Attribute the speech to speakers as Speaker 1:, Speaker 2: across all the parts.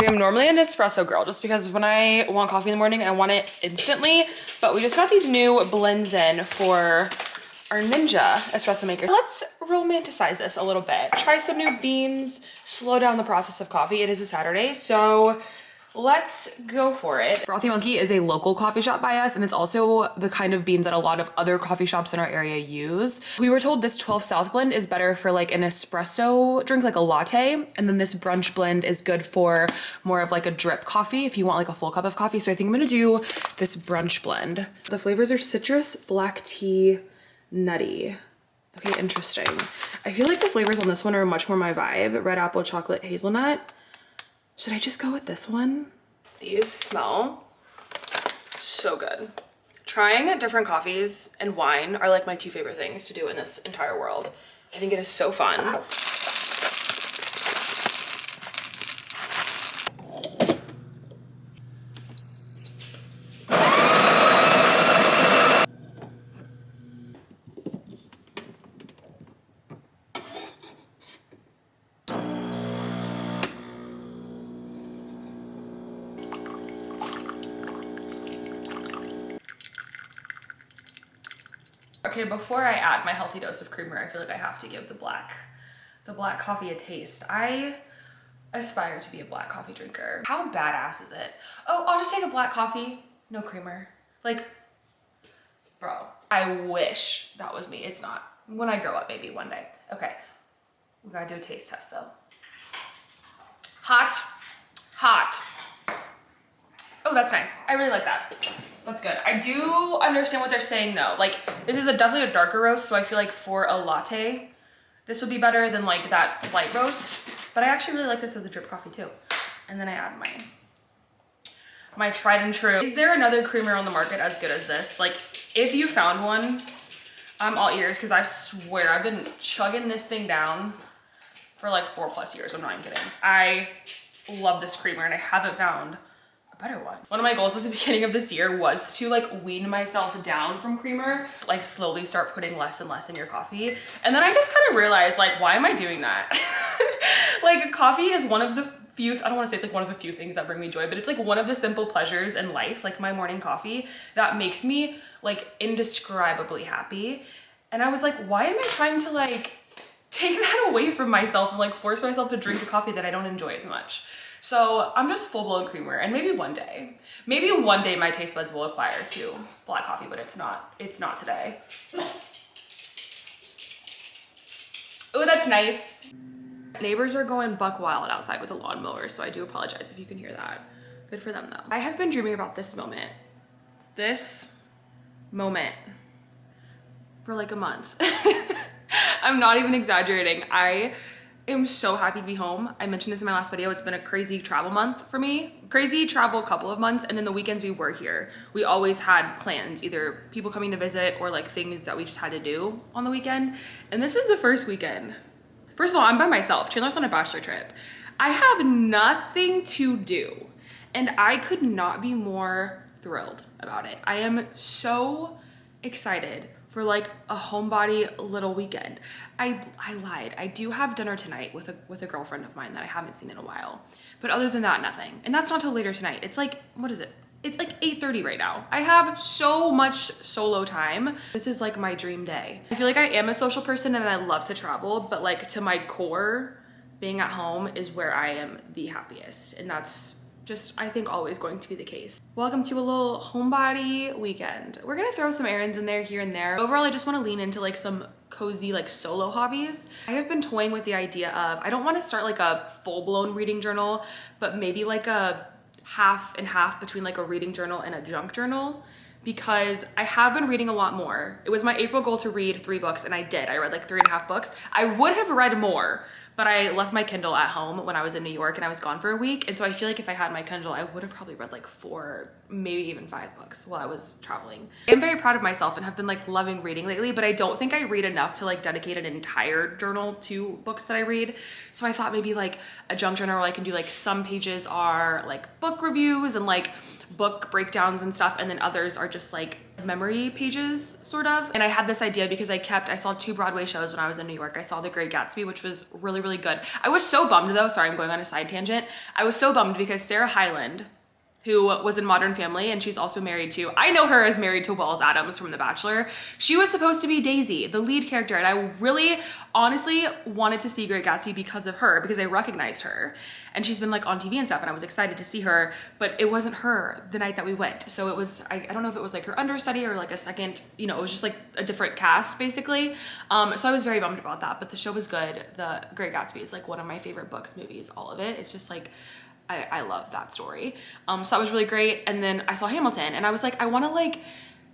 Speaker 1: Okay, I'm normally an espresso girl just because when I want coffee in the morning, I want it instantly. But we just got these new blends in for our Ninja espresso maker. Let's romanticize this a little bit. Try some new beans, slow down the process of coffee. It is a Saturday, so let's go for it. Frothy Monkey is a local coffee shop by us, and it's also the kind of beans that a lot of other coffee shops in our area use. We were told this 12 South blend is better for like an espresso drink, like a latte, and then this brunch blend is good for more of like a drip coffee if you want like a full cup of coffee. So I think I'm gonna do this brunch blend. The flavors are citrus, black tea, nutty. Okay, interesting. I feel like the flavors on this one are much more my vibe. Red apple, chocolate, hazelnut. Should I just go with this one? These smell so good. Trying different coffees and wine are like my two favorite things to do in this entire world. I think it is so fun. Okay, before I add my healthy dose of creamer, I feel like I have to give the black coffee a taste. I aspire to be a black coffee drinker. How badass is it? Oh, I'll just take a black coffee, no creamer. Like, bro, I wish that was me. It's not. When I grow up, maybe one day. Okay, we gotta do a taste test though. Hot, hot. Oh, that's nice. I really like that. That's good. I do understand what they're saying though. Like, this is definitely a darker roast, so I feel like for a latte, this would be better than like that light roast. But I actually really like this as a drip coffee too. And then I add my tried and true. Is there another creamer on the market as good as this? Like, if you found one, I'm all ears, because I swear I've been chugging this thing down for like 4+ years. I'm not even kidding. I love this creamer and I haven't found better one. One of my goals at the beginning of this year was to like wean myself down from creamer, like slowly start putting less and less in your coffee. And then I just kind of realized, like, why am I doing that? Like, coffee is one of the few, I don't want to say it's like one of the few things that bring me joy, but it's like one of the simple pleasures in life, like my morning coffee, that makes me like indescribably happy. And I was like, why am I trying to like take that away from myself and like force myself to drink a coffee that I don't enjoy as much? So I'm just full-blown creamer, and maybe one day my taste buds will acquire to black coffee, but it's not today. Oh, that's nice. Neighbors are going buck wild outside with the lawnmower, so I do apologize if you can hear that. Good for them though. I have been dreaming about this moment for like a month. I'm not even exaggerating. I am so happy to be home. I mentioned this in my last video. It's been a crazy travel month for me. Crazy travel couple of months, and then the weekends we were here, we always had plans, either people coming to visit or like things that we just had to do on the weekend. And this is the first weekend. First of all, I'm by myself. Chandler's on a bachelor trip. I have nothing to do, and I could not be more thrilled about it. I am so excited for like a homebody little weekend. I lied. I do have dinner tonight with a girlfriend of mine that I haven't seen in a while. But other than that, nothing. And that's not till later tonight. It's like, what is it? It's like 8:30 right now. I have so much solo time. This is like my dream day. I feel like I am a social person and I love to travel, but like to my core, being at home is where I am the happiest. And that's just, I think, always going to be the case. Welcome to a little homebody weekend. We're gonna throw some errands in there here and there. Overall, I just wanna lean into like some cozy like solo hobbies. I have been toying with the idea of, I don't wanna start like a full-blown reading journal, but maybe like a half and half between like a reading journal and a junk journal, because I have been reading a lot more. It was my April goal to read 3 books, and I did. I read like 3.5 books. I would have read more, but I left my Kindle at home when I was in New York and I was gone for a week. And so I feel like if I had my Kindle, I would have probably read like 4, maybe even 5 books while I was traveling. I'm very proud of myself and have been like loving reading lately, but I don't think I read enough to like dedicate an entire journal to books that I read. So I thought maybe like a junk journal where I can do like some pages are like book reviews and like book breakdowns and stuff, and then others are just like memory pages sort of. And I had this idea because I saw 2 Broadway shows when I was in New York. I saw The Great Gatsby, which was really, really good. I was so bummed though, sorry, I'm going on a side tangent. I was so bummed because Sarah Hyland, who was in Modern Family, and she's also married to, I know her as married to Wells Adams from The Bachelor. She was supposed to be Daisy, the lead character, and I really honestly wanted to see Great Gatsby because of her, because I recognized her. And she's been like on TV and stuff, and I was excited to see her, but it wasn't her the night that we went. So it was, I don't know if it was like her understudy or like a second, you know, it was just like a different cast basically. So I was very bummed about that, but the show was good. The Great Gatsby is like one of my favorite books, movies, all of it. It's just like, I love that story. So that was really great. And then I saw Hamilton and I was like, I want to like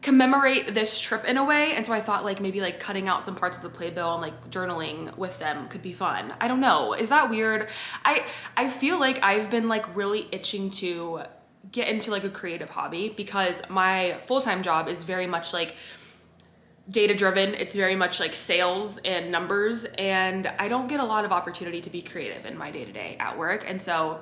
Speaker 1: commemorate this trip in a way. And so I thought like maybe like cutting out some parts of the playbill and like journaling with them could be fun. I don't know. Is that weird? I feel like I've been like really itching to get into like a creative hobby because my full-time job is very much like data driven. It's very much like sales and numbers. And I don't get a lot of opportunity to be creative in my day-to-day at work. And so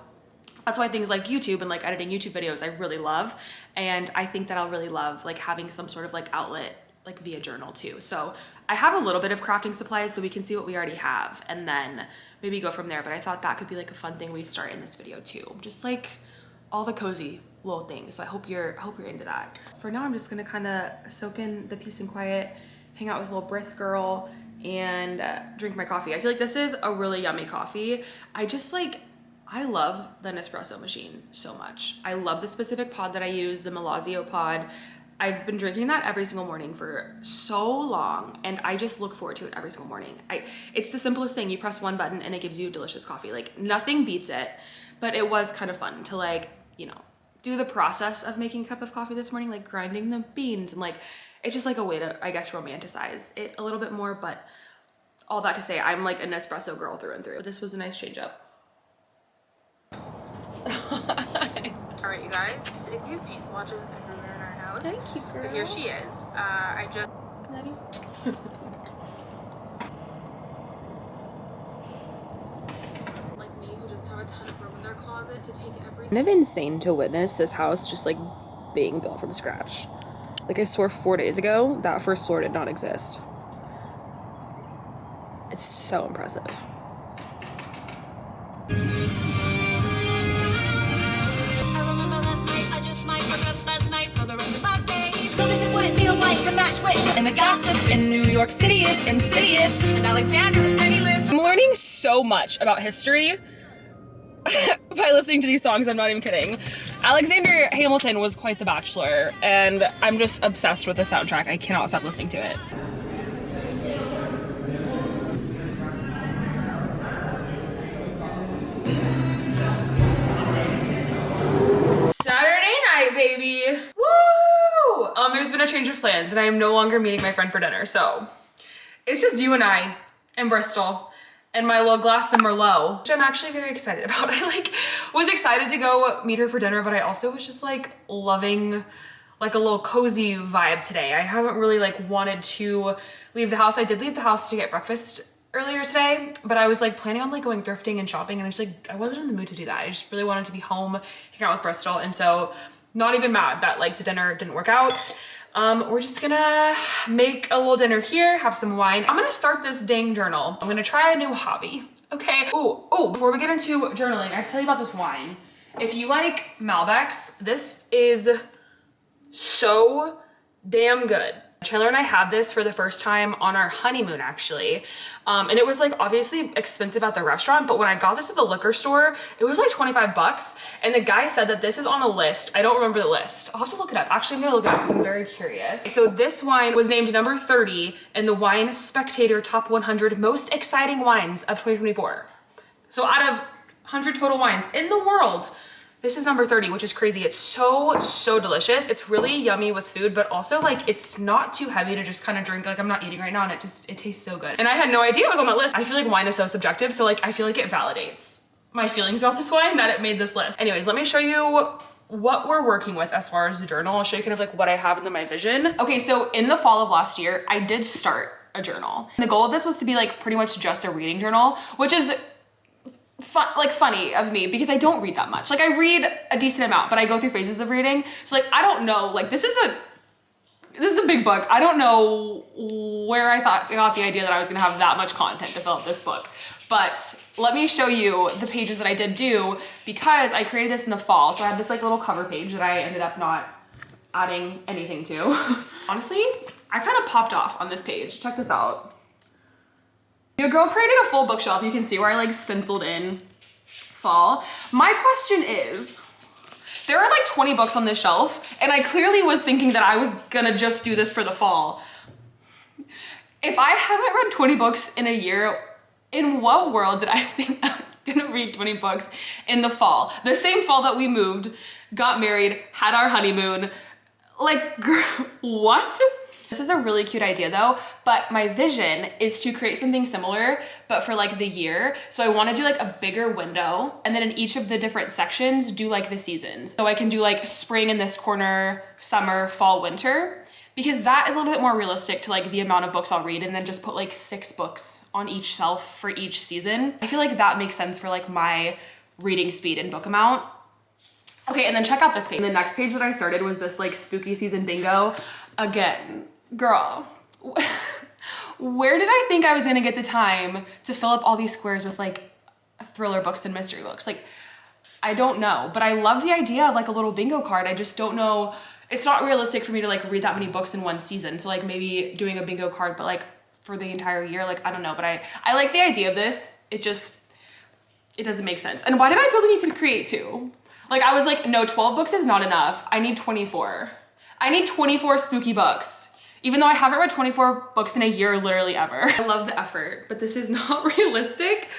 Speaker 1: that's why things like YouTube and like editing YouTube videos I really love. And I think that I'll really love like having some sort of like outlet like via journal too. So I have a little bit of crafting supplies so we can see what we already have and then maybe go from there. But I thought that could be like a fun thing we start in this video too. Just like all the cozy little things. So I hope you're into that. For now, I'm just gonna kind of soak in the peace and quiet, hang out with a little brisk girl and drink my coffee. I feel like this is a really yummy coffee. I love the Nespresso machine so much. I love the specific pod that I use, the Milazio pod. I've been drinking that every single morning for so long and I just look forward to it every single morning. It's the simplest thing. You press one button and it gives you delicious coffee. Like nothing beats it, but it was kind of fun to like, you know, do the process of making a cup of coffee this morning, like grinding the beans and like, it's just like a way to, I guess, romanticize it a little bit more. But all that to say, I'm like a Nespresso girl through and through. This was a nice change up.
Speaker 2: All right, you guys, we have paint swatches everywhere in our house.
Speaker 1: Thank you, girl.
Speaker 2: But here she is. I just
Speaker 1: Love you.
Speaker 2: like me, who just have a ton of room in their closet to take everything.
Speaker 1: Kind of insane to witness this house just like being built from scratch. Like I swore 4 days ago that first floor did not exist. It's so impressive.
Speaker 3: To match with and the gossip in New York City is insidious and Alexander is penniless.
Speaker 1: I'm learning so much about history by listening to these songs. I'm not even kidding. Alexander Hamilton was quite the bachelor and I'm just obsessed with the soundtrack. I cannot stop listening to it. Saturday night, baby. Woo! There's been a change of plans and I am no longer meeting my friend for dinner. So it's just you and I in Bristol and my little glass of Merlot, which I'm actually very excited about. I like was excited to go meet her for dinner, but I also was just like loving like a little cozy vibe today. I haven't really like wanted to leave the house. I did leave the house to get breakfast earlier today, but I was like planning on like going thrifting and shopping and I wasn't in the mood to do that. I just really wanted to be home, hang out with Bristol. And so not even mad that like the dinner didn't work out. We're just gonna make a little dinner here, have some wine. I'm gonna start this dang journal. I'm gonna try a new hobby, okay? Oh, before we get into journaling, I have to tell you about this wine. If you like Malbecs, this is so damn good. Chandler and I had this for the first time on our honeymoon actually. And it was like obviously expensive at the restaurant, but when I got this at the liquor store, it was like 25 bucks. And the guy said that this is on a list. I don't remember the list. I'll have to look it up. Actually, I'm gonna look it up because I'm very curious. So this wine was named number 30 in the Wine Spectator Top 100 Most Exciting Wines of 2024. So out of 100 total wines in the world, this is number 30, which is crazy. It's so delicious. It's really yummy with food, but also like it's not too heavy to just kind of drink. Like I'm not eating right now and it tastes so good. And I had no idea it was on that list. I feel like wine is so subjective. So like, I feel like it validates my feelings about this wine that it made this list. Anyways, let me show you what we're working with as far as the journal. I'll show you kind of like what I have in my vision. Okay, so in the fall of last year, I did start a journal. The goal of this was to be like pretty much just a reading journal, which is funny of me because I don't read that much. Like I read a decent amount, but I go through phases of reading. So like, I don't know, like this is a This is a big book. I don't know where I got the idea that I was gonna have that much content to fill up this book, but let me show you the pages that I did do because I created this in the fall. So I had this like little cover page that I ended up not adding anything to. Honestly, I kind of popped off on this page. Check this out. Your girl created a full bookshelf. You can see where I like stenciled in fall. My question is, there are like 20 books on this shelf and I clearly was thinking that I was gonna just do this for the fall. If I haven't read 20 books in a year, in what world did I think I was gonna read 20 books in the fall? The same fall that we moved, got married, had our honeymoon. Like, girl, what? This is a really cute idea though, but my vision is to create something similar, but for like the year. So I wanna do like a bigger window and then in each of the different sections, do like the seasons. So I can do like spring in this corner, summer, fall, winter, because that is a little bit more realistic to like the amount of books I'll read and then just put like 6 books on each shelf for each season. I feel like that makes sense for like my reading speed and book amount. Okay, and then check out this page. The next page that I started was this like spooky season bingo. Again, girl, where did I think I was gonna get the time to fill up all these squares with like thriller books and mystery books? Like, I don't know, but I love the idea of like a little bingo card. I just don't know. It's not realistic for me to like read that many books in one season. So like maybe doing a bingo card, but like for the entire year, like, I don't know, but I like the idea of this. It doesn't make sense. And why did I feel the need to create 2? Like I was like, no, 12 books is not enough. I need 24. I need 24 spooky books, even though I haven't read 24 books in a year, literally ever. I love the effort, but this is not realistic.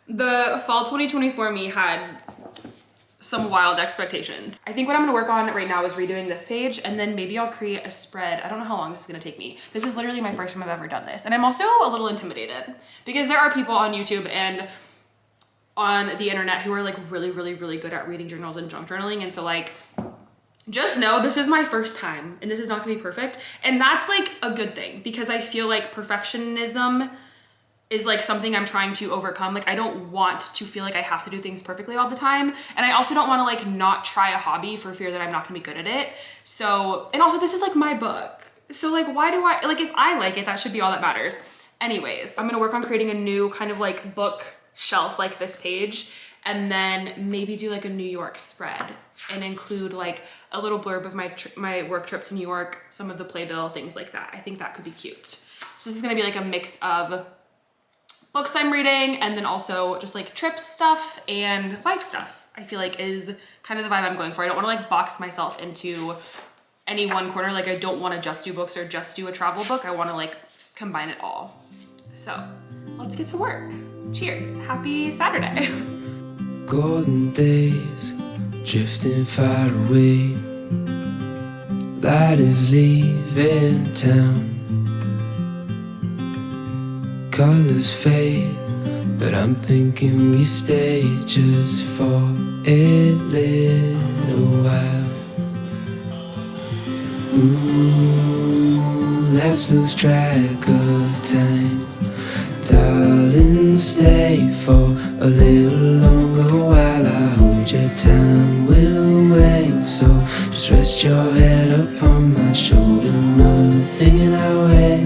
Speaker 1: The fall 2024 me had some wild expectations. I think what I'm gonna work on right now is redoing this page and then maybe I'll create a spread. I don't know how long this is gonna take me. This is literally my first time I've ever done this. And I'm also a little intimidated because there are people on YouTube and on the internet who are like really, really, really good at reading journals and junk journaling. And so like, just know this is my first time and this is not gonna be perfect. And that's like a good thing because I feel like perfectionism is like something I'm trying to overcome. Like I don't want to feel like I have to do things perfectly all the time. And I also don't wanna like not try a hobby for fear that I'm not gonna be good at it. So, and also this is like my book. So like, why do I, like if I like it, that should be all that matters. Anyways, I'm gonna work on creating a new kind of like book shelf like this page and then maybe do like a New York spread and include like a little blurb of my work trip to New York, some of the playbill, things like that. I think that could be cute. So this is gonna be like a mix of books I'm reading and then also just like trip stuff and life stuff. I feel like is kind of the vibe I'm going for. I don't wanna like box myself into any one corner. Like I don't wanna just do books or just do a travel book. I wanna like combine it all. So let's get to work. Cheers, happy Saturday.
Speaker 4: Golden days drifting far away. Light is leaving town. Colors fade, but I'm thinking we stay just for a little while. Let's lose track of time. Darling, stay for a little longer while I hold your time. We'll wait, so just rest your head upon my shoulder. Nothing in our way.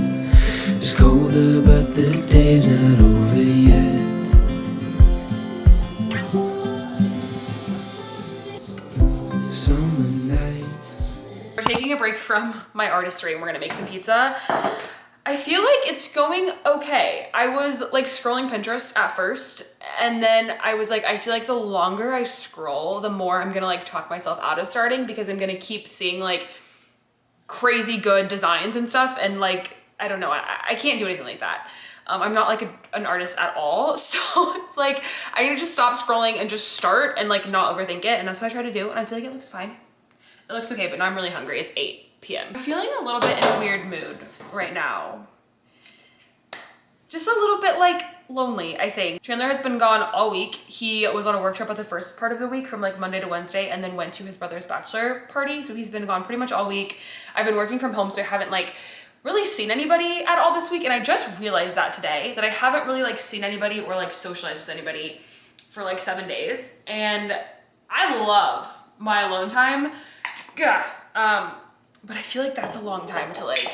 Speaker 4: It's colder, but the day's not over yet. Summer nights.
Speaker 1: We're taking a break from my artistry and we're gonna make some pizza. I feel like it's going okay. I was like scrolling Pinterest at first and then I was like, I feel like the longer I scroll, the more I'm gonna like talk myself out of starting because I'm gonna keep seeing like crazy good designs and stuff and like, I don't know, I can't do anything like that. I'm not like an artist at all. So it's like, I need to just stop scrolling and just start and like not overthink it. And that's what I try to do. And I feel like it looks fine. It looks okay, but now I'm really hungry. It's 8 p.m. I'm feeling a little bit in a weird mood right now. Just a little bit like lonely, I think. Chandler has been gone all week. He was on a work trip at the first part of the week from like Monday to Wednesday and then went to his brother's bachelor party. So he's been gone pretty much all week. I've been working from home, so I haven't like really seen anybody at all this week. And I just realized that today, that I haven't really like seen anybody or like socialized with anybody for like 7 days. And I love my alone time. Yeah. but I feel like that's a long time to like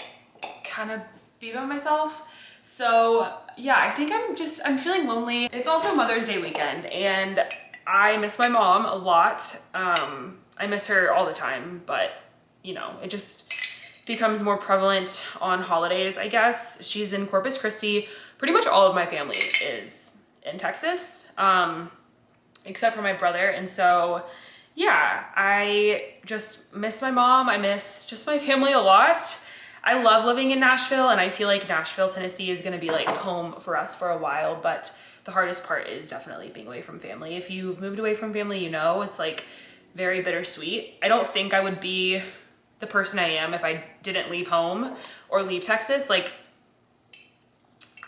Speaker 1: kind of be by myself. So yeah, I think I'm feeling lonely. It's also Mother's Day weekend and I miss my mom a lot. I miss her all the time, but you know, it just becomes more prevalent on holidays, I guess. She's in Corpus Christi. Pretty much all of my family is in Texas, except for my brother. And so yeah, I just miss my mom. I miss just my family a lot. I love living in Nashville, and I feel like Nashville, Tennessee is gonna be like home for us for a while, but the hardest part is definitely being away from family. If you've moved away from family, you know, it's like very bittersweet. I don't think I would be the person I am if I didn't leave home or leave Texas. Like,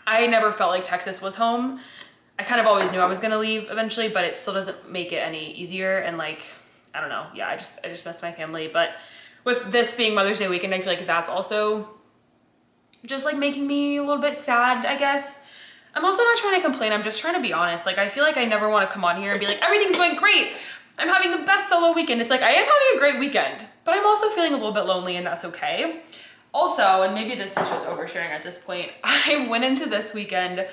Speaker 1: I never felt like Texas was home. I kind of always knew I was gonna leave eventually, but it still doesn't make it any easier. And like, I don't know, yeah, I just miss my family. But with this being Mother's Day weekend, I feel like that's also just like making me a little bit sad, I guess. I'm also not trying to complain, I'm just trying to be honest. Like, I feel like I never want to come on here and be like, everything's going great, I'm having the best solo weekend. It's like, I am having a great weekend, but I'm also feeling a little bit lonely, and that's okay. Also, and maybe this is just oversharing at this point, I went into this weekend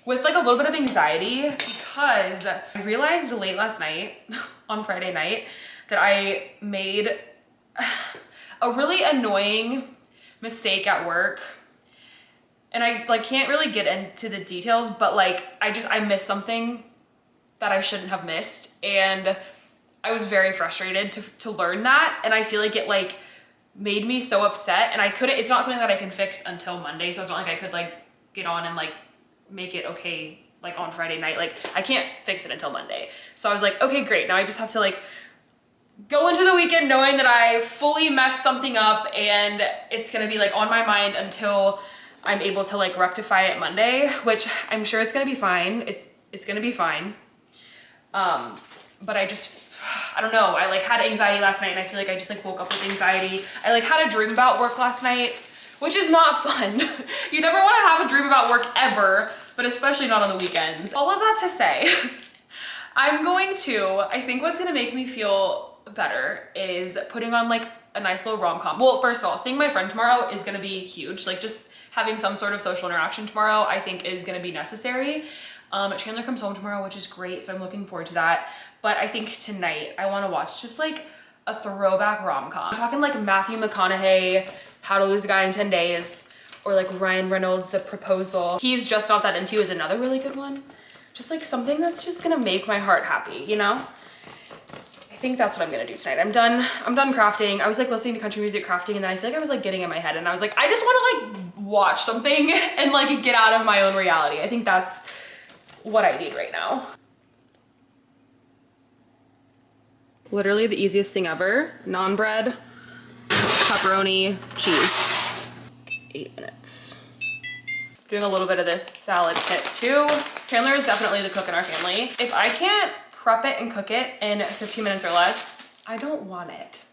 Speaker 1: with like a little bit of anxiety because I realized late last night, on Friday night, that I made a really annoying mistake at work. And I like can't really get into the details, but like I missed something that I shouldn't have missed. And I was very frustrated to learn that. And I feel like it like made me so upset, and it's not something that I can fix until Monday. So it's not like I could like get on and like make it okay like on Friday night. Like, I can't fix it until Monday. So I was like, okay, great. Now I just have to like go into the weekend knowing that I fully messed something up, and it's gonna be like on my mind until I'm able to like rectify it Monday, which I'm sure it's gonna be fine. It's gonna be fine. But I don't know. I like had anxiety last night, and I feel like I just like woke up with anxiety. I like had a dream about work last night, which is not fun. You never want to have a dream about work ever, but especially not on the weekends. All of that to say, I think what's gonna make me feel better is putting on like a nice little rom-com. Well, first of all, seeing my friend tomorrow is gonna be huge. Like, just having some sort of social interaction tomorrow, I think is gonna be necessary. Chandler comes home tomorrow, which is great, so I'm looking forward to that. But I think tonight I wanna watch just like a throwback rom-com. I'm talking like Matthew McConaughey, How to Lose a Guy in 10 Days, or like Ryan Reynolds, The Proposal. He's Just Not That Into is another really good one. Just like something that's just gonna make my heart happy, you know? I think that's what I'm gonna do tonight. I'm done crafting. I was like listening to country music crafting, and then I feel like I was like getting in my head, and I was like, I just wanna like watch something and like get out of my own reality. I think that's what I need right now. Literally the easiest thing ever. Naan bread, pepperoni, cheese. 8 minutes. Doing a little bit of this salad kit too. Chandler is definitely the cook in our family. If I can't prep it and cook it in 15 minutes or less, I don't want it.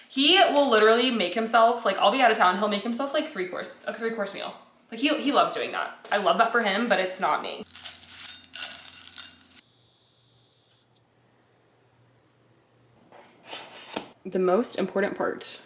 Speaker 1: He will literally make himself, like, I'll be out of town, he'll make himself like a three course meal. Like, he loves doing that. I love that for him, but it's not me. The most important part.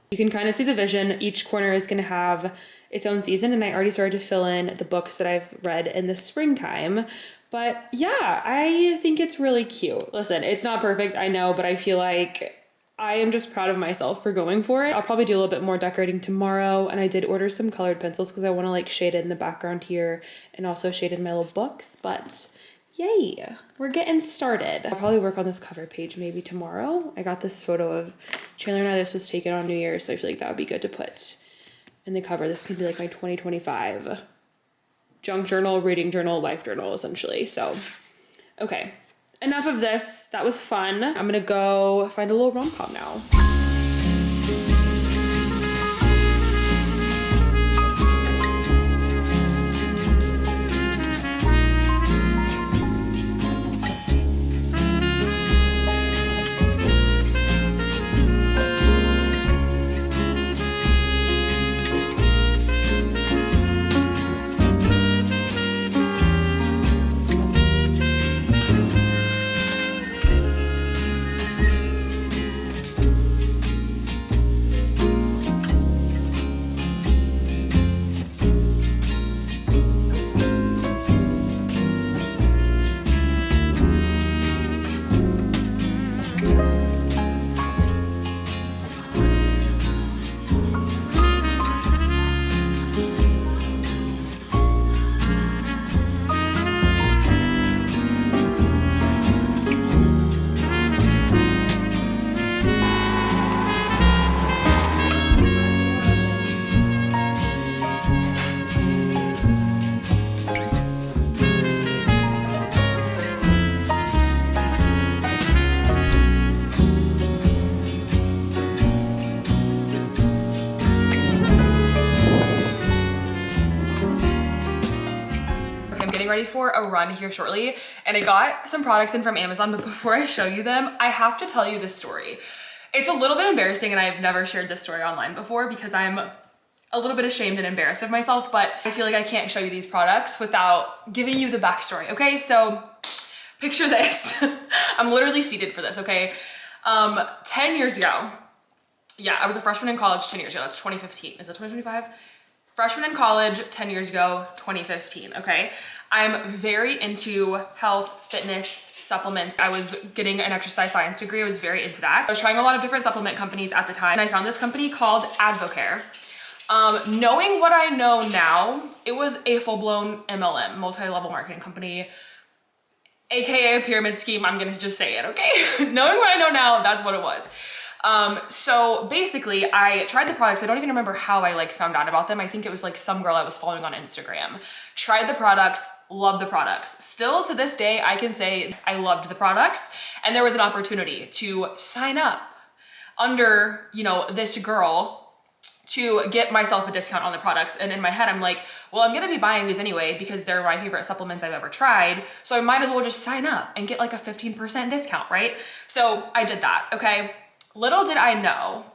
Speaker 1: You can kind of see the vision. Each corner is going to have its own season, and I already started to fill in the books that I've read in the springtime. But yeah, I think it's really cute. Listen, it's not perfect, I know, but I feel like I am just proud of myself for going for it. I'll probably do a little bit more decorating tomorrow, and I did order some colored pencils because I want to like shade it in the background here and also shade in my little books, but yay, we're getting started. I'll probably work on this cover page maybe tomorrow. I got this photo of Chandler and I. This was taken on New Year's, so I feel like that would be good to put in the cover. This could be like my 2025 junk journal, reading journal, life journal, essentially. So, okay, enough of this. That was fun. I'm gonna go find a little rom-com now. ready for a run here shortly, and I got some products in from Amazon, but before I show you them, I have to tell you this story. It's a little bit embarrassing, and I've never shared this story online before because I'm a little bit ashamed and embarrassed of myself, but I feel like I can't show you these products without giving you the backstory, okay? So picture this. I'm literally seated for this, okay? 10 years ago, yeah, I was a freshman in college 10 years ago. That's 2015. Is it 2025? Freshman in college 10 years ago, 2015, okay? I'm very into health, fitness, supplements. I was getting an exercise science degree. I was very into that. I was trying a lot of different supplement companies at the time, and I found this company called Advocare. Knowing what I know now, it was a full-blown MLM, multi-level marketing company, AKA a pyramid scheme. I'm gonna just say it, okay? Knowing what I know now, that's what it was. So basically I tried the products. I don't even remember how I like found out about them. I think it was like some girl I was following on Instagram. Tried the products, loved the products. Still to this day, I can say I loved the products, and there was an opportunity to sign up under, you know, this girl to get myself a discount on the products. And in my head, I'm like, well, I'm gonna be buying these anyway because they're my favorite supplements I've ever tried. So I might as well just sign up and get like a 15% discount, right? So I did that, okay? Little did I know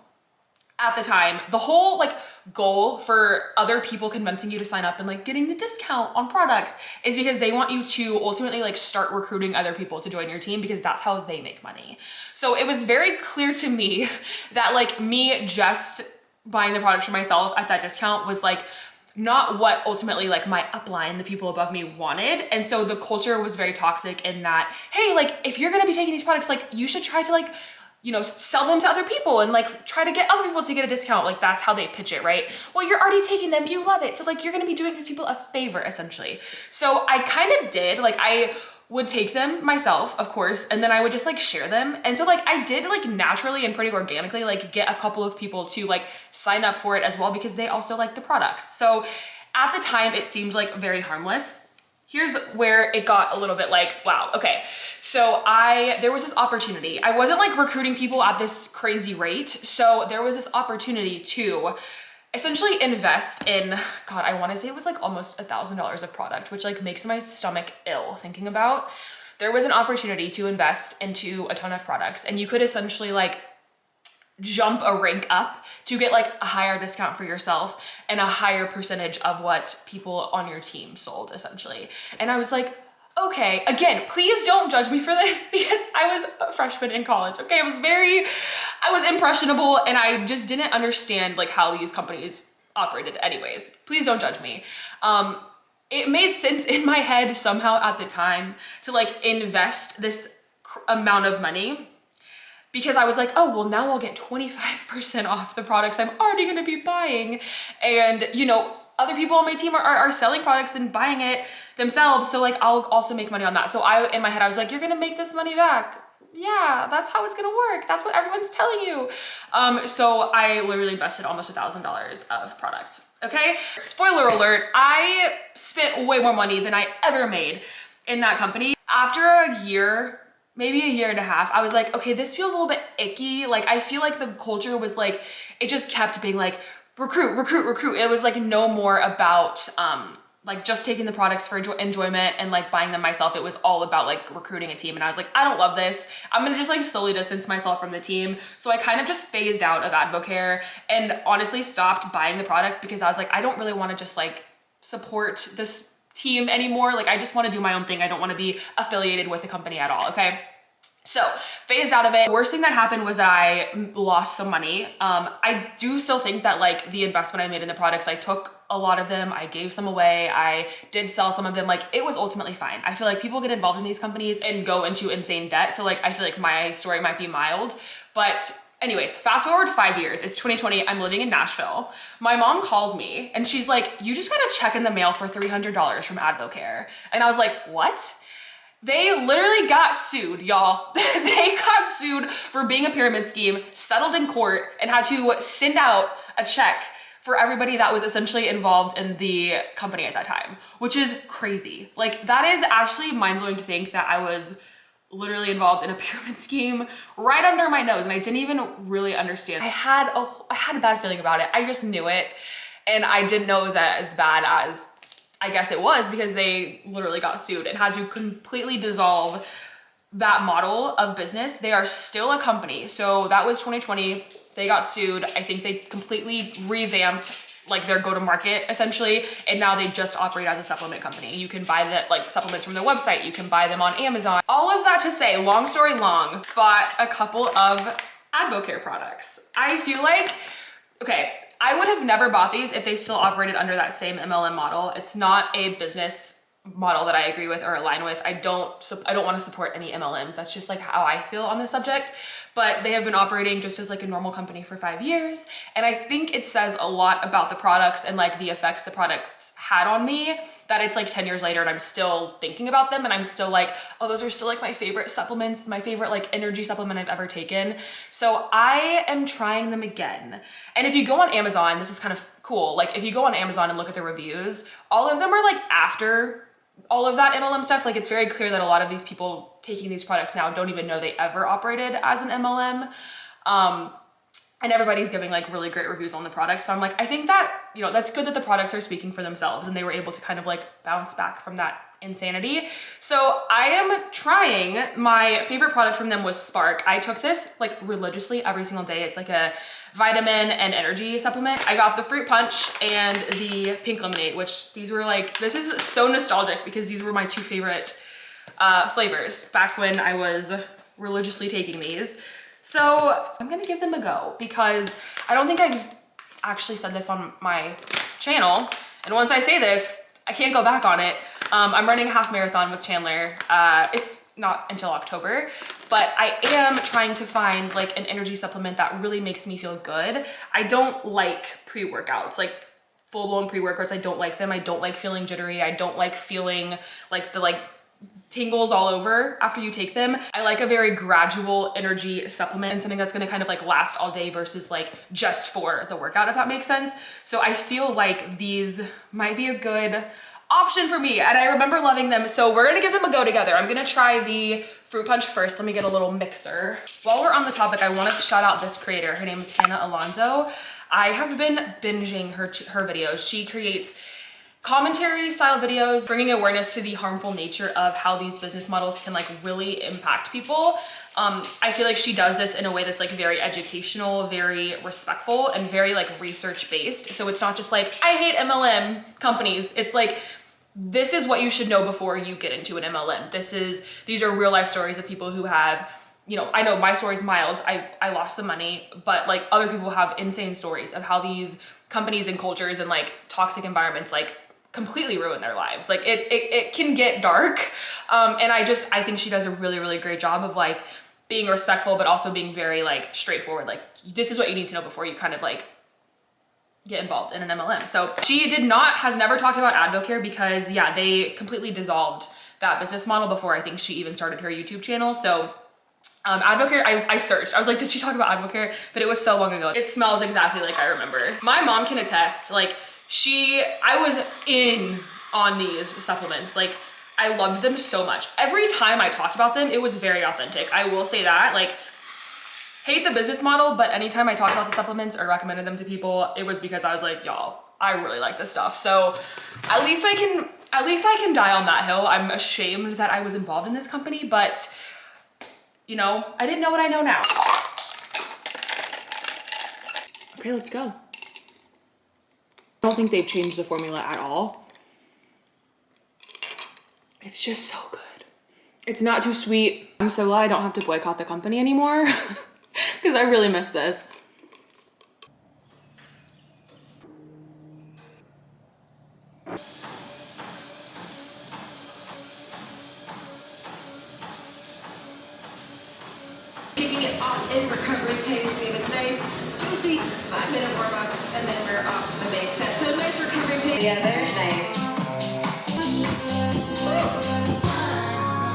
Speaker 1: at the time, the whole like goal for other people convincing you to sign up and like getting the discount on products is because they want you to ultimately like start recruiting other people to join your team because that's how they make money. So it was very clear to me that like me just buying the products for myself at that discount was like not what ultimately like my upline, the people above me wanted. And so the culture was very toxic in that, hey, like if you're gonna be taking these products, like you should try to like, you know, sell them to other people and like try to get other people to get a discount. Like that's how they pitch it, right? Well, you're already taking them, you love it. So like you're gonna be doing these people a favor essentially. So I kind of did, like I would take them myself, of course, and then I would just like share them. And so like I did like naturally and pretty organically like get a couple of people to like sign up for it as well because they also like the products. So at the time it seemed like very harmless. Here's where it got a little bit like, wow, okay. So there was this opportunity. I wasn't like recruiting people at this crazy rate. So there was this opportunity to essentially invest in, God, I wanna say it was like almost $1,000 of product, which like makes my stomach ill thinking about. There was an opportunity to invest into a ton of products, and you could essentially like jump a rank up to get like a higher discount for yourself and a higher percentage of what people on your team sold essentially. And I was like, okay, again, please don't judge me for this because I was a freshman in college, okay? I was impressionable and I just didn't understand like how these companies operated anyways. Please don't judge me. It made sense in my head somehow at the time to like invest this amount of money because I was like, oh, well now I'll get 25% off the products I'm already gonna be buying. And you know, other people on my team are selling products and buying it themselves. So like, I'll also make money on that. So in my head, I was like, you're gonna make this money back. Yeah, that's how it's gonna work. That's what everyone's telling you. So I literally invested almost $1,000 of product, okay? Spoiler alert, I spent way more money than I ever made in that company. After a year, maybe a year and a half, I was like, okay, this feels a little bit icky. Like, I feel like the culture was like, it just kept being like, recruit, recruit, recruit. It was like no more about like just taking the products for enjoyment and like buying them myself. It was all about like recruiting a team. And I was like, I don't love this. I'm gonna just like slowly distance myself from the team. So I kind of just phased out of Advocare and honestly stopped buying the products because I was like, I don't really wanna just like support this team anymore. Like I just wanna do my own thing. I don't wanna be affiliated with the company at all, okay? So phased out of it. The worst thing that happened was that I lost some money. I do still think that like the investment I made in the products, I took a lot of them, I gave some away, I did sell some of them, like it was ultimately fine. I feel like people get involved in these companies and go into insane debt. So like, I feel like my story might be mild, but anyways, fast forward 5 years, it's 2020, I'm living in Nashville. My mom calls me and she's like, you just got a check in the mail for $300 from Advocare. And I was like, what? They literally got sued, y'all. They got sued for being a pyramid scheme, settled in court, and had to send out a check for everybody that was essentially involved in the company at that time, which is crazy. Like that is actually mind-blowing to think that I was literally involved in a pyramid scheme right under my nose and I didn't even really understand. I had a bad feeling about it. I just knew it and I didn't know it was as bad as I guess it was because they literally got sued and had to completely dissolve that model of business. They are still a company. So that was 2020. They got sued. I think they completely revamped like their go-to-market essentially, and now they just operate as a supplement company. You can buy the like supplements from their website. You can buy them on Amazon. All of that to say, long story long, bought a couple of AdvoCare products. I feel like, okay, I would have never bought these if they still operated under that same MLM model. It's not a business model that I agree with or align with. I don't want to support any MLMs. That's just like how I feel on this subject. But they have been operating just as like a normal company for 5 years. And I think it says a lot about the products and like the effects the products had on me that it's like 10 years later and I'm still thinking about them and I'm still like, oh, those are still like my favorite supplements, my favorite like energy supplement I've ever taken. So I am trying them again. And if you go on Amazon, this is kind of cool. Like if you go on Amazon and look at the reviews, all of them are like after all of that MLM stuff. Like it's very clear that a lot of these people taking these products now don't even know they ever operated as an MLM. And everybody's giving like really great reviews on the product. So I'm like, I think that, you know, that's good that the products are speaking for themselves and they were able to kind of like bounce back from that insanity. So I am trying, my favorite product from them was Spark. I took this like religiously every single day. It's like a vitamin and energy supplement. I got the fruit punch and the pink lemonade, which these were like, this is so nostalgic because these were my two favorite flavors back when I was religiously taking these. So I'm gonna give them a go because I don't think I've actually said this on my channel. And once I say this, I can't go back on it. I'm running a half marathon with Chandler. It's not until October, but I am trying to find like an energy supplement that really makes me feel good. I don't like pre-workouts, like full-blown pre-workouts. I don't like them. I don't like feeling jittery. I don't like feeling like the tingles all over after you take them. I like a very gradual energy supplement and something that's gonna kind of like last all day versus like just for the workout, if that makes sense. So I feel like these might be a good option for me and I remember loving them. So we're gonna give them a go together. I'm gonna try the fruit punch first. Let me get a little mixer. While we're on the topic, I wanted to shout out this creator. Her name is Hannah Alonso. I have been binging her videos. She creates commentary style videos, bringing awareness to the harmful nature of how these business models can like really impact people. I feel like she does this in a way that's like very educational, very respectful, and very like research based. So it's not just like, I hate MLM companies. It's like, this is what you should know before you get into an MLM. These are real life stories of people who have, you know, I know my story's mild. I lost some money, but like other people have insane stories of how these companies and cultures and like toxic environments like completely ruin their lives. Like it can get dark. And I think she does a really, really great job of like being respectful, but also being very like straightforward. Like this is what you need to know before you kind of like get involved in an MLM. So she has never talked about AdvoCare because yeah, they completely dissolved that business model before I think she even started her YouTube channel. So AdvoCare, I searched. I was like, did she talk about AdvoCare? But it was so long ago. It smells exactly like I remember. My mom can attest, like I was in on these supplements. Like I loved them so much. Every time I talked about them, it was very authentic. I will say that, like, hate the business model, but anytime I talked about the supplements or recommended them to people, it was because I was like, y'all, I really like this stuff. So at least I can die on that hill. I'm ashamed that I was involved in this company, but you know, I didn't know what I know now. Okay, let's go. I don't think they've changed the formula at all. It's just so good. It's not too sweet. I'm so glad I don't have to boycott the company anymore because I really miss this.
Speaker 3: Keeping it off in recovery pace. We have a nice, juicy 5-minute warm up, and then we're off to the main set. So nice recovery pace. Together, nice.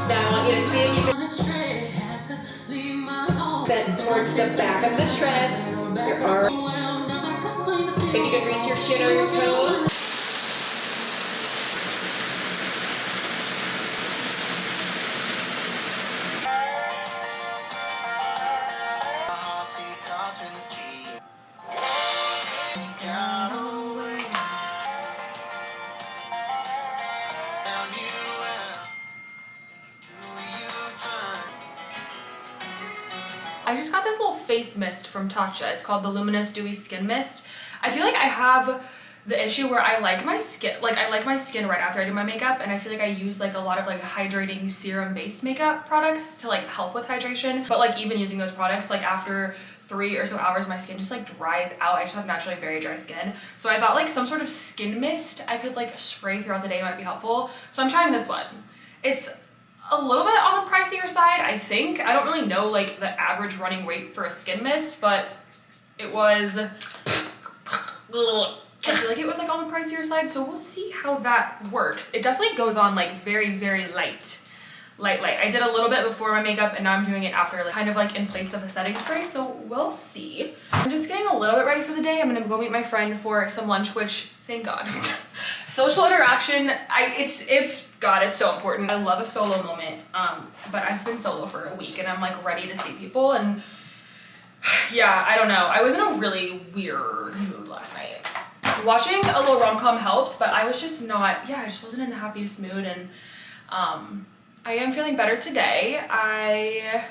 Speaker 3: Now I want you to see if you can set towards the back of the tread. Your arm. If you can reach your shin or your toes.
Speaker 1: I just got this little face mist from Tatcha. It's called the Luminous Dewy Skin Mist. I feel like I have the issue where I like my skin, like I like my skin right after I do my makeup, and I feel like I use like a lot of like hydrating serum based makeup products to like help with hydration. But like even using those products, like after 3 or so hours, my skin just like dries out. I just have naturally very dry skin. So I thought like some sort of skin mist I could like spray throughout the day might be helpful. So I'm trying this one. It's a little bit on the pricier side, I think. I don't really know like the average running rate for a skin mist, but it was, I feel like it was like on the pricier side, so we'll see how that works. It definitely goes on like very, very light. I did a little bit before my makeup, and now I'm doing it after, like kind of like in place of a setting spray, so we'll see. I'm just getting a little bit ready for the day. I'm gonna go meet my friend for some lunch, which, thank God. Social interaction, God, it's so important. I love a solo moment, but I've been solo for a week, and I'm like ready to see people, and yeah, I don't know. I was in a really weird mood last night. Watching a little rom-com helped, but I was just not, I just wasn't in the happiest mood, and I am feeling better today. I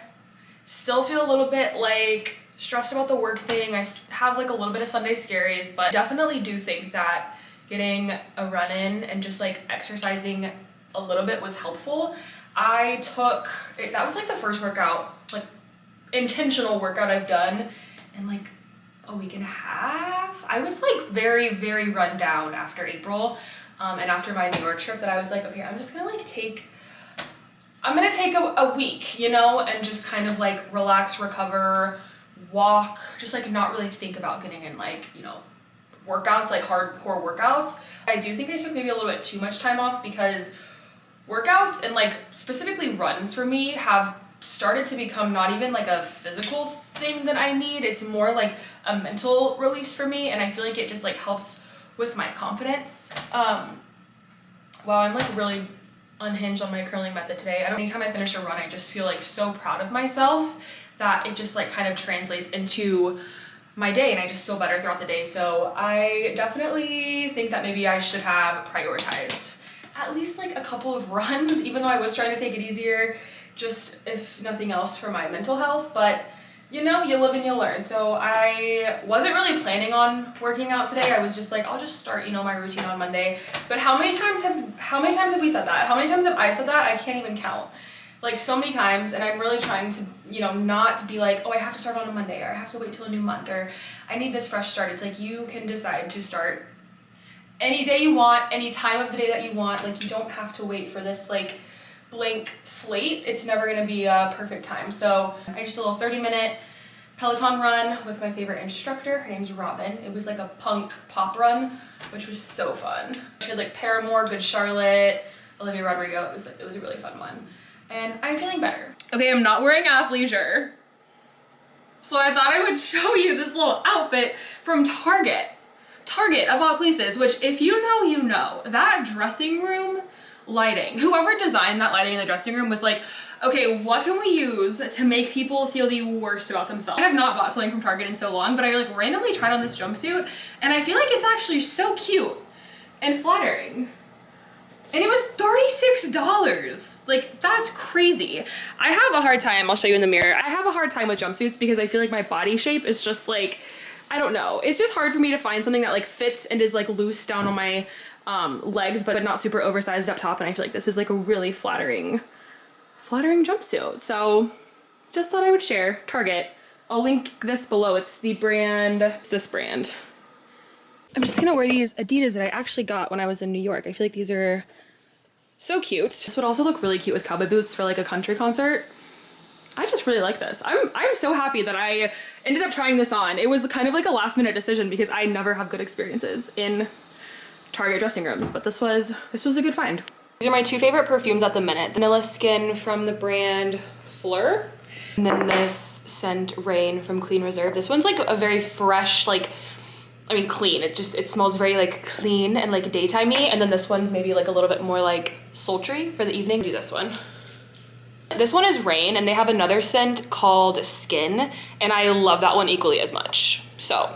Speaker 1: still feel a little bit like stressed about the work thing. I have like a little bit of Sunday scaries, but definitely do think that getting a run in and just like exercising a little bit was helpful. That was like the first workout, like intentional workout I've done in like a week and a half. I was like very, very run down after April and after my New York trip, that I was like, okay, I'm gonna take a week, you know, and just kind of like relax, recover, walk, just like not really think about getting in like, you know, workouts, like hardcore workouts. I do think I took maybe a little bit too much time off, because workouts and like specifically runs for me have started to become not even like a physical thing that I need. It's more like a mental release for me, and I feel like it just like helps with my confidence. Wow, I'm like really unhinged on my curling method today. Anytime I finish a run, I just feel like so proud of myself that it just like kind of translates into my day, and I just feel better throughout the day. So I definitely think that maybe I should have prioritized at least like a couple of runs, even though I was trying to take it easier, just if nothing else for my mental health. But you know, you live and you learn. So I wasn't really planning on working out today. I was just like, I'll just start, you know, my routine on Monday. But how many times have we said that? How many times have I said that? I can't even count. Like so many times, and I'm really trying to, you know, not be like, oh, I have to start on a Monday, or I have to wait till a new month, or I need this fresh start. It's like you can decide to start any day you want, any time of the day that you want. Like you don't have to wait for this like blank slate. It's never gonna be a perfect time. So I just did a little 30-minute Peloton run with my favorite instructor. Her name's Robin. It was like a punk pop run, which was so fun. She had like Paramore, Good Charlotte, Olivia Rodrigo. It was a really fun one. And I'm feeling better. Okay, I'm not wearing athleisure, so I thought I would show you this little outfit from Target. Target of all places, which if you know, you know. That dressing room lighting, whoever designed that lighting in the dressing room was like, okay, what can we use to make people feel the worst about themselves? I have not bought something from Target in so long, but I like randomly tried on this jumpsuit, and I feel like it's actually so cute and flattering. And it was $36. Like, that's crazy. I have a hard time, I'll show you in the mirror. I have a hard time with jumpsuits because I feel like my body shape is just like, I don't know. It's just hard for me to find something that like fits and is like loose down on my legs, but not super oversized up top. And I feel like this is like a really flattering jumpsuit. So just thought I would share. Target. I'll link this below. It's the brand, it's this brand. I'm just gonna wear these Adidas that I actually got when I was in New York. I feel like these are so cute. This would also look really cute with cowboy boots for like a country concert. I just really like this. I'm so happy that I ended up trying this on. It was kind of like a last minute decision because I never have good experiences in Target dressing rooms, but this was a good find. These are my two favorite perfumes at the minute. Vanilla Skin from the brand Fleur, and then this scent Rain from Clean Reserve. This one's like a very fresh, like, I mean clean. It smells very like clean and like daytimey. And then this one's maybe like a little bit more like sultry for the evening. Do this one. This one is Rain, and they have another scent called Skin, and I love that one equally as much. So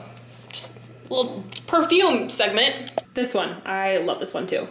Speaker 1: just a little perfume segment. This one, I love this one too.